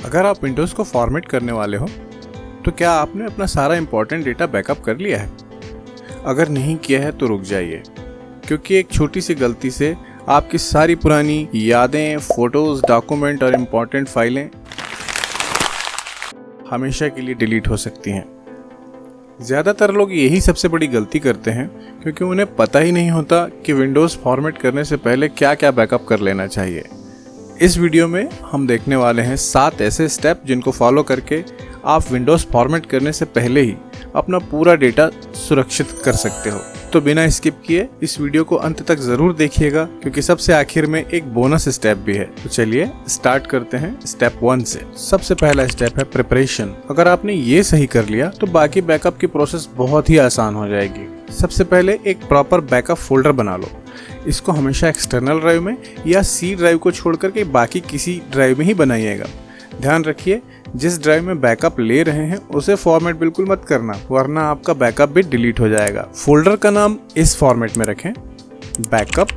अगर आप विंडोज़ को फॉर्मेट करने वाले हो तो क्या आपने अपना सारा इम्पोर्टेंट डेटा बैकअप कर लिया है? अगर नहीं किया है तो रुक जाइए, क्योंकि एक छोटी सी गलती से आपकी सारी पुरानी यादें, फोटोज़, डॉक्यूमेंट और इम्पोर्टेंट फाइलें हमेशा के लिए डिलीट हो सकती हैं। ज़्यादातर लोग यही सबसे बड़ी गलती करते हैं, क्योंकि उन्हें पता ही नहीं होता कि विंडोज़ फॉर्मेट करने से पहले क्या क्या बैकअप कर लेना चाहिए। इस वीडियो में हम देखने वाले हैं 7 ऐसे स्टेप जिनको फॉलो करके आप विंडोज़ फॉर्मेट करने से पहले ही अपना पूरा डेटा सुरक्षित कर सकते हो। तो बिना स्किप किए इस वीडियो को अंत तक ज़रूर देखिएगा, क्योंकि सबसे आखिर में एक बोनस स्टेप भी है। तो चलिए स्टार्ट करते हैं स्टेप 1 से। सबसे पहला स्टेप है प्रिपरेशन। अगर आपने ये सही कर लिया तो बाकी बैकअप की प्रोसेस बहुत ही आसान हो जाएगी। सबसे पहले एक प्रॉपर बैकअप फोल्डर बना लो। इसको हमेशा एक्सटर्नल ड्राइव में या सी ड्राइव को छोड़ करके बाकी किसी ड्राइव में ही बनाइएगा। ध्यान रखिए, जिस ड्राइव में बैकअप ले रहे हैं उसे फॉर्मेट बिल्कुल मत करना, वरना आपका बैकअप भी डिलीट हो जाएगा। फोल्डर का नाम इस फॉर्मेट में रखें, backup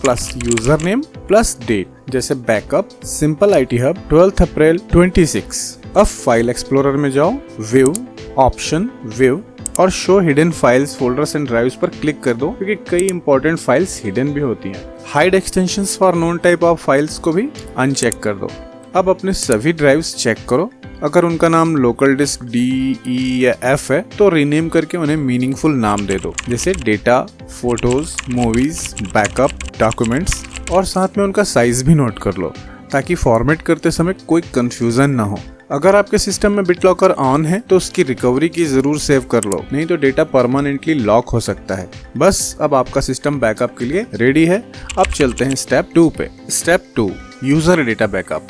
plus user name plus date. जैसे backup simple IT hub 12 April 26। अब फाइल एक्सप्लोरर में जाओ, व्यू, ऑप्शन, व्यू और show hidden files, folders and drives पर क्लिक कर दो, क्योंकि कई इंपॉर्टेंट फाइल्स हिडन भी होती हैं। Hide extensions for non type of files को भी अनचेक कर दो। अब अपने सभी ड्राइव्स चेक करो, अगर उनका नाम लोकल डिस्क D, E या F है तो रीनेम करके उन्हें मीनिंगफुल नाम दे दो, जैसे data, photos, movies, backup, documents, और साथ में उनका साइज भी नोट कर लो, ताकि फॉर्मेट करते समय कोई कंफ्यूजन ना हो। अगर आपके सिस्टम में BitLocker ऑन है तो उसकी रिकवरी की जरूर सेव कर लो, नहीं तो डेटा परमानेंटली लॉक हो सकता है। बस अब आपका सिस्टम बैकअप के लिए रेडी है। अब चलते हैं स्टेप 2 पे। Step 2, user data backup.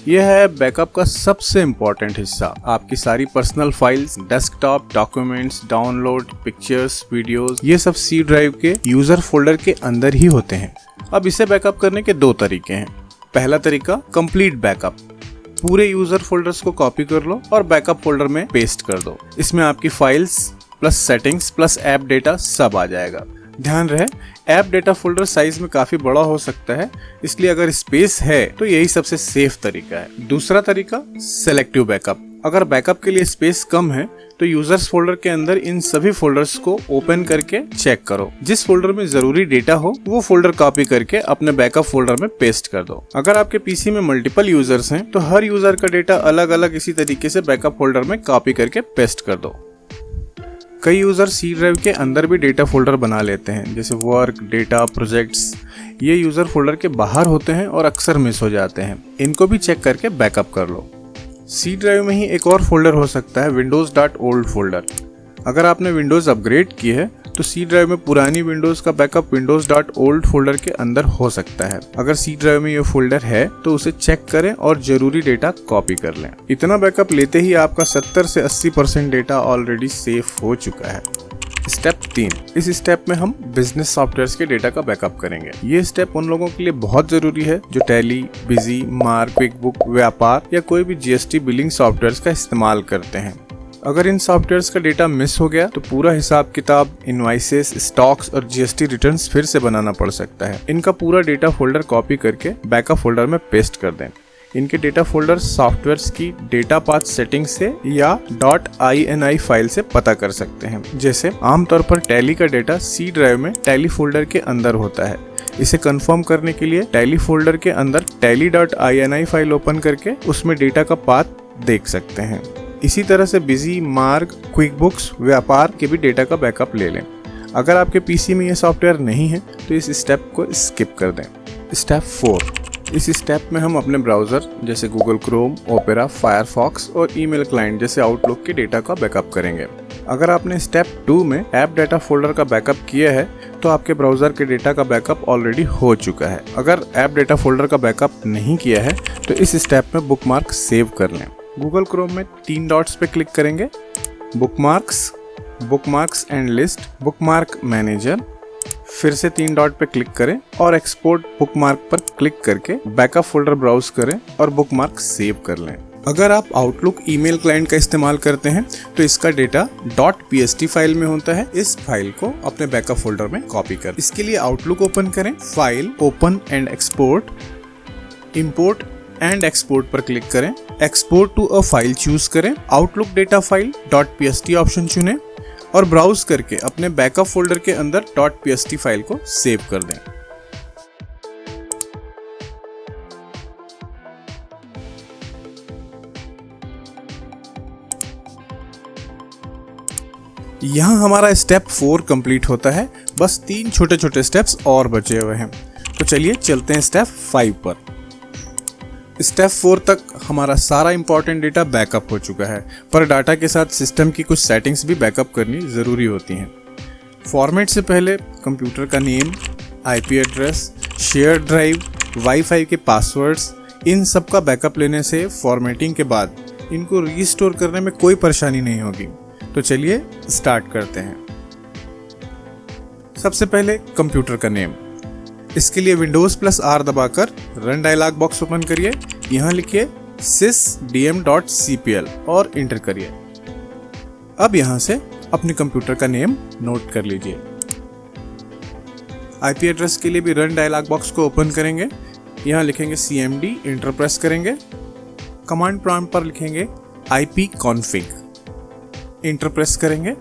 यह है बैकअप का सबसे इम्पोर्टेंट हिस्सा। आपकी सारी personal files, desktop, documents, download, pictures, videos, ये सब सी ड्राइव के यूजर फोल्डर के अंदर ही होते हैं। अब इसे बैकअप करने के 2 तरीके हैं। पहला तरीका, कंप्लीट बैकअप। पूरे यूजर फोल्डर्स को कॉपी कर लो और बैकअप फोल्डर में पेस्ट कर दो। इसमें आपकी files plus settings plus app data सब आ जाएगा। ध्यान रहे, ऐप डेटा फोल्डर साइज में काफी बड़ा हो सकता है, इसलिए अगर स्पेस है तो यही सबसे सेफ तरीका है। दूसरा तरीका, सेलेक्टिव बैकअप। अगर बैकअप के लिए स्पेस कम है तो यूजर्स फोल्डर के अंदर इन सभी फोल्डर्स को ओपन करके चेक करो। जिस फोल्डर में जरूरी डेटा हो वो फोल्डर कॉपी करके अपने बैकअप फोल्डर में पेस्ट कर दो। अगर आपके पीसी में मल्टीपल यूजर्स हैं तो हर यूजर का डेटा अलग अलग इसी तरीके से बैकअप फोल्डर में कॉपी करके पेस्ट कर दो। कई यूजर सी ड्राइव के अंदर भी डेटा फोल्डर बना लेते हैं, जैसे वर्क, डेटा, प्रोजेक्ट्स। ये यूजर फोल्डर के बाहर होते हैं और अक्सर मिस हो जाते हैं। इनको भी चेक करके बैकअप कर लो। सी ड्राइव में ही एक और फोल्डर हो सकता है, windows.old फोल्डर। अगर आपने विंडोज अपग्रेड की है तो सी ड्राइव में पुरानी विंडोज का बैकअप windows.old फोल्डर के अंदर हो सकता है। अगर सी ड्राइव में ये फोल्डर है तो उसे चेक करें और जरूरी डेटा कॉपी कर लें। इतना बैकअप लेते ही आपका 70 से 80% डेटा ऑलरेडी सेफ हो चुका है। स्टेप 3, इस स्टेप में हम बिजनेस सॉफ्टवेयर्स के डेटा का बैकअप करेंगे। ये स्टेप उन लोगों के लिए बहुत जरूरी है जो टैली, बिजी, मार्क, क्विकबुक, व्यापार या कोई भी GST बिलिंग सॉफ्टवेयर्स का इस्तेमाल करते हैं। अगर इन सॉफ्टवेयर्स का डेटा मिस हो गया तो पूरा हिसाब किताब, इनवॉइसेस, स्टॉक्स और GST रिटर्न्स फिर से बनाना पड़ सकता है। इनका पूरा डेटा फोल्डर कॉपी करके बैकअप फोल्डर में पेस्ट कर दें। इनके डेटा फोल्डर सॉफ्टवेयर्स की डेटा पाथ सेटिंग से या .ini फाइल से पता कर सकते हैं। जैसे आमतौर पर टैली का डेटा सी ड्राइव में टैली फोल्डर के अंदर होता है। इसे कंफर्म करने के लिए टैली फोल्डर के अंदर tally.ini फाइल ओपन करके उसमें डेटा का पाथ देख सकते हैं। इसी तरह से बिजी, मार्क, क्विकबुक्स, व्यापार के भी डेटा का बैकअप ले लें। अगर आपके पीसी में ये सॉफ्टवेयर नहीं है तो इस स्टेप को स्किप कर दें। स्टेप 4, इस स्टेप में हम अपने ब्राउजर जैसे गूगल क्रोम, ओपेरा, फायरफॉक्स और ईमेल क्लाइंट जैसे आउटलुक के डेटा का बैकअप करेंगे। अगर आपने स्टेप 2 में ऐप डेटा फोल्डर का बैकअप किया है तो आपके ब्राउजर के डेटा का बैकअप ऑलरेडी हो चुका है। अगर ऐप डेटा फोल्डर का बैकअप नहीं किया है तो इस स्टेप में बुकमार्क सेव कर लें। गूगल क्रोम में 3 डॉट्स पे क्लिक करेंगे, bookmarks, bookmarks and list, bookmark manager, फिर से 3 डॉट पे क्लिक करें और एक्सपोर्ट बुकमार्क पर क्लिक करके बैकअप फोल्डर ब्राउज करें और बुकमार्क सेव कर लें। अगर आप आउटलुक ईमेल क्लाइंट का इस्तेमाल करते हैं तो इसका डेटा .pst फाइल में होता है। इस फाइल को अपने बैकअप फोल्डर में कॉपी कर। इसके लिए आउटलुक ओपन करें, file, open and export, import and export पर क्लिक करें। Export to a file choose करें। Outlook data file .pst option चुनें और ब्राउज करके अपने बैकअप फोल्डर के अंदर .pst फाइल को सेव कर दें। यहाँ हमारा स्टेप 4 कंप्लीट होता है। बस 3 छोटे छोटे स्टेप्स और बचे हुए हैं। तो चलिए चलते हैं स्टेप 5 पर। स्टेप 4 तक हमारा सारा इंपॉर्टेंट डेटा बैकअप हो चुका है, पर डाटा के साथ सिस्टम की कुछ सेटिंग्स भी बैकअप करनी ज़रूरी होती हैं। फॉर्मेट से पहले कंप्यूटर का name, IP address, share drive, wifi के पासवर्ड्स, इन सब का बैकअप लेने से फॉर्मेटिंग के बाद इनको रीस्टोर करने में कोई परेशानी नहीं होगी। तो चलिए स्टार्ट करते हैं। सबसे पहले कंप्यूटर का नेम। इसके लिए Windows+R दबाकर रन डायलॉग बॉक्स ओपन करिए। यहाँ लिखिए sysdm.cpl और इंटर करिए। अब यहाँ से अपने कंप्यूटर का नेम नोट कर लीजिए। आईपी एड्रेस के लिए भी रन डायलॉग बॉक्स को ओपन करेंगे। यहाँ लिखेंगे cmd, इंटर प्रेस करेंगे। कमांड प्रॉम्प्ट पर लिखेंगे ipconfig, इंटर प्रेस करेंगे।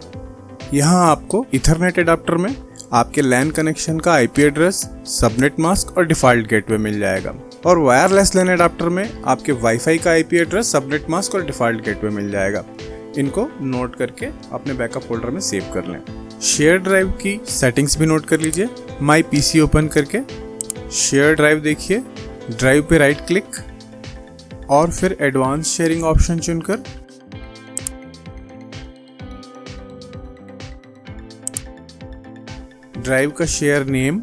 यहाँ आपको इथरनेट एडाप्टर में आपके लैन कनेक्शन का आईपी एड्रेस, सबनेट मास्क और डिफॉल्ट गेटवे मिल जाएगा, और वायरलेस लैन एडाप्टर में आपके वाईफाई का आईपी एड्रेस, सबनेट मास्क और डिफॉल्ट गेटवे मिल जाएगा। इनको नोट करके अपने बैकअप फोल्डर में सेव कर लें। शेयर ड्राइव की सेटिंग्स भी नोट कर लीजिए। माई पीसी ओपन करके शेयर ड्राइव देखिए, ड्राइव पे राइट क्लिक और फिर एडवांस शेयरिंग ऑप्शन चुनकर ड्राइव का शेयर नेम,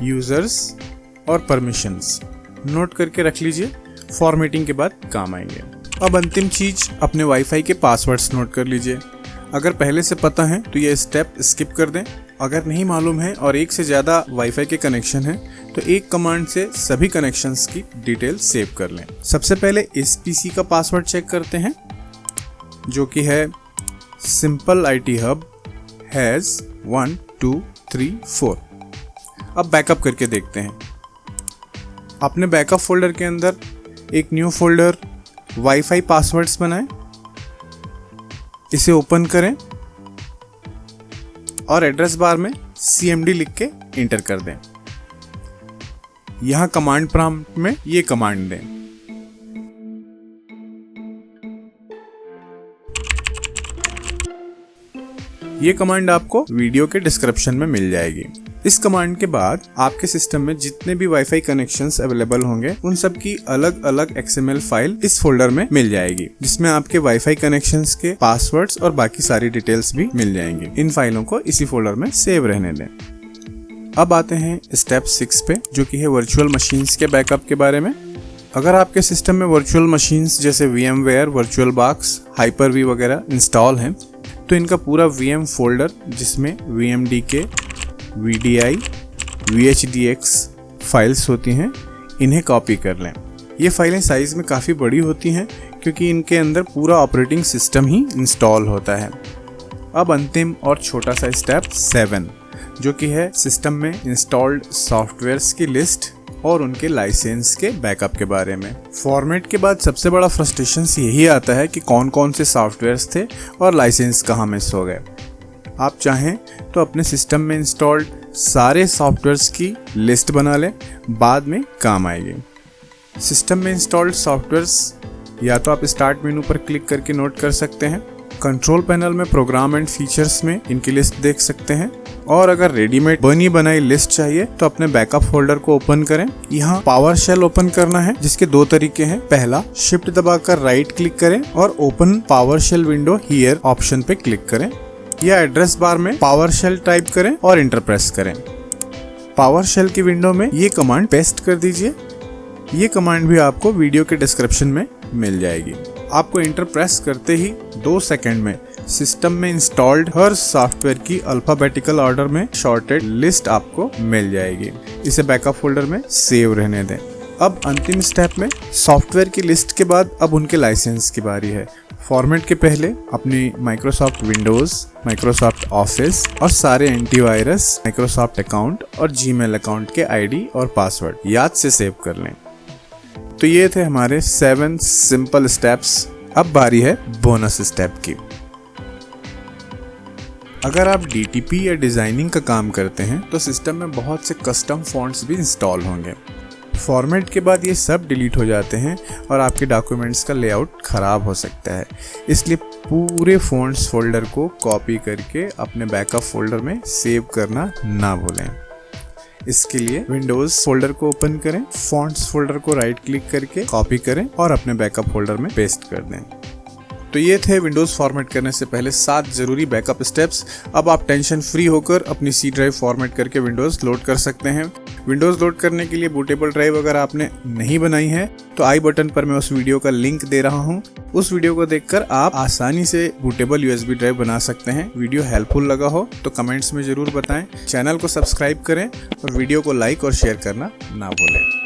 यूजर्स और परमिशंस नोट करके रख लीजिए। फॉर्मेटिंग के बाद काम आएंगे। अब अंतिम चीज, अपने वाईफाई के पासवर्ड्स नोट कर लीजिए। अगर पहले से पता है तो ये स्टेप स्किप कर दें। अगर नहीं मालूम है और एक से ज़्यादा वाईफाई के कनेक्शन है तो एक कमांड से सभी कनेक्शंस की डिटेल सेव कर लें। सबसे पहले इस पीसी का पासवर्ड चेक करते हैं, जो कि है सिंपल IT हब हैज़ 1 2 3 4। अब बैकअप करके देखते हैं। अपने बैकअप फोल्डर के अंदर एक न्यू फोल्डर वाईफाई पासवर्ड्स बनाएं, इसे ओपन करें और एड्रेस बार में cmd लिख के इंटर कर दें। यहां कमांड प्रॉम्प्ट में ये कमांड दें, ये कमांड आपको वीडियो के डिस्क्रिप्शन में मिल जाएगी। इस कमांड के बाद आपके सिस्टम में जितने भी वाईफाई कनेक्शंस अवेलेबल होंगे उन सब की अलग अलग XML फाइल इस फोल्डर में मिल जाएगी, जिसमें आपके वाईफाई कनेक्शंस के पासवर्ड्स और बाकी सारी डिटेल्स भी मिल जाएंगी। इन फाइलों को इसी फोल्डर में सेव रहने दें। अब आते हैं स्टेप 6 पे, जो कि है वर्चुअल मशीन्स के बैकअप के बारे में। अगर आपके सिस्टम में वर्चुअल मशीन्स जैसे VMware, VirtualBox, Hyper-V वगैरह इंस्टॉल हैं तो इनका पूरा VM फोल्डर, जिसमें VMDK, VDI, VHDX फाइल्स होती हैं, इन्हें कॉपी कर लें। ये फाइलें साइज़ में काफ़ी बड़ी होती हैं क्योंकि इनके अंदर पूरा ऑपरेटिंग सिस्टम ही इंस्टॉल होता है। अब अंतिम और छोटा सा स्टेप 7, जो कि है सिस्टम में इंस्टॉल्ड सॉफ्टवेयर्स की लिस्ट और उनके लाइसेंस के बैकअप के बारे में। फॉर्मेट के बाद सबसे बड़ा फ्रस्ट्रेशन यही आता है कि कौन कौन से सॉफ्टवेयर्स थे और लाइसेंस कहाँ मिस हो गए। आप चाहें तो अपने सिस्टम में इंस्टॉल्ड सारे सॉफ्टवेयर्स की लिस्ट बना लें, बाद में काम आएगी। सिस्टम में इंस्टॉल्ड सॉफ्टवेयर्स या तो आप स्टार्ट मेनू पर क्लिक करके नोट कर सकते हैं, कंट्रोल पैनल में प्रोग्राम एंड फीचर्स में इनकी लिस्ट देख सकते हैं, और अगर रेडीमेड बनी बनाई लिस्ट चाहिए तो अपने बैकअप फोल्डर को ओपन करें। यहाँ पावर शेल ओपन करना है, जिसके 2 तरीके हैं। पहला, शिफ्ट दबाकर राइट क्लिक करें और open power shell window here option पे क्लिक करें, या एड्रेस बार में पावर शेल टाइप करें और इंटर प्रेस करें। पावर शेल की विंडो में ये कमांड पेस्ट कर दीजिए। ये कमांड भी आपको वीडियो के डिस्क्रिप्शन में मिल जाएगी। आपको इंटर प्रेस करते ही 2 सेकंड में सिस्टम में इंस्टॉल्ड हर सॉफ्टवेयर की अल्फाबेटिकल ऑर्डर में शॉर्टेड लिस्ट आपको मिल जाएगी। इसे बैकअप फोल्डर में सेव रहने दें। अब अंतिम स्टेप में सॉफ्टवेयर की लिस्ट के बाद अब उनके लाइसेंस की बारी है। फॉर्मेट के पहले अपनी माइक्रोसॉफ्ट विंडोज, माइक्रोसॉफ्ट ऑफिस और सारे एंटीवायरस, माइक्रोसॉफ्ट अकाउंट और जीमेल अकाउंट के आईडी और पासवर्ड याद से सेव कर लें। तो ये थे हमारे 7 सिंपल स्टेप्स। अब बारी है बोनस स्टेप की। अगर आप DTP या डिज़ाइनिंग का काम करते हैं तो सिस्टम में बहुत से कस्टम फॉन्ट्स भी इंस्टॉल होंगे। फॉर्मेट के बाद ये सब डिलीट हो जाते हैं और आपके डॉक्यूमेंट्स का लेआउट ख़राब हो सकता है। इसलिए पूरे फॉन्ट्स फोल्डर को कॉपी करके अपने बैकअप फोल्डर में सेव करना ना भूलें। इसके लिए विंडोज़ फोल्डर को ओपन करें, फॉन्ट्स फोल्डर को राइट क्लिक करके कॉपी करें और अपने बैकअप फोल्डर में पेस्ट कर दें। तो ये थे विंडोज़ फॉर्मेट करने से पहले 7 ज़रूरी बैकअप स्टेप्स। अब आप टेंशन फ्री होकर अपनी C ड्राइव फॉर्मेट करके विंडोज़ लोड कर सकते हैं। विंडोज़ लोड करने के लिए बूटेबल ड्राइव अगर आपने नहीं बनाई है तो आई बटन पर मैं उस वीडियो का लिंक दे रहा हूँ। उस वीडियो को देखकर आप आसानी से बूटेबल USB ड्राइव बना सकते हैं। वीडियो हेल्पफुल लगा हो तो कमेंट्स में ज़रूर बताएं। चैनल को सब्सक्राइब करें और वीडियो को लाइक और शेयर करना ना भूलें।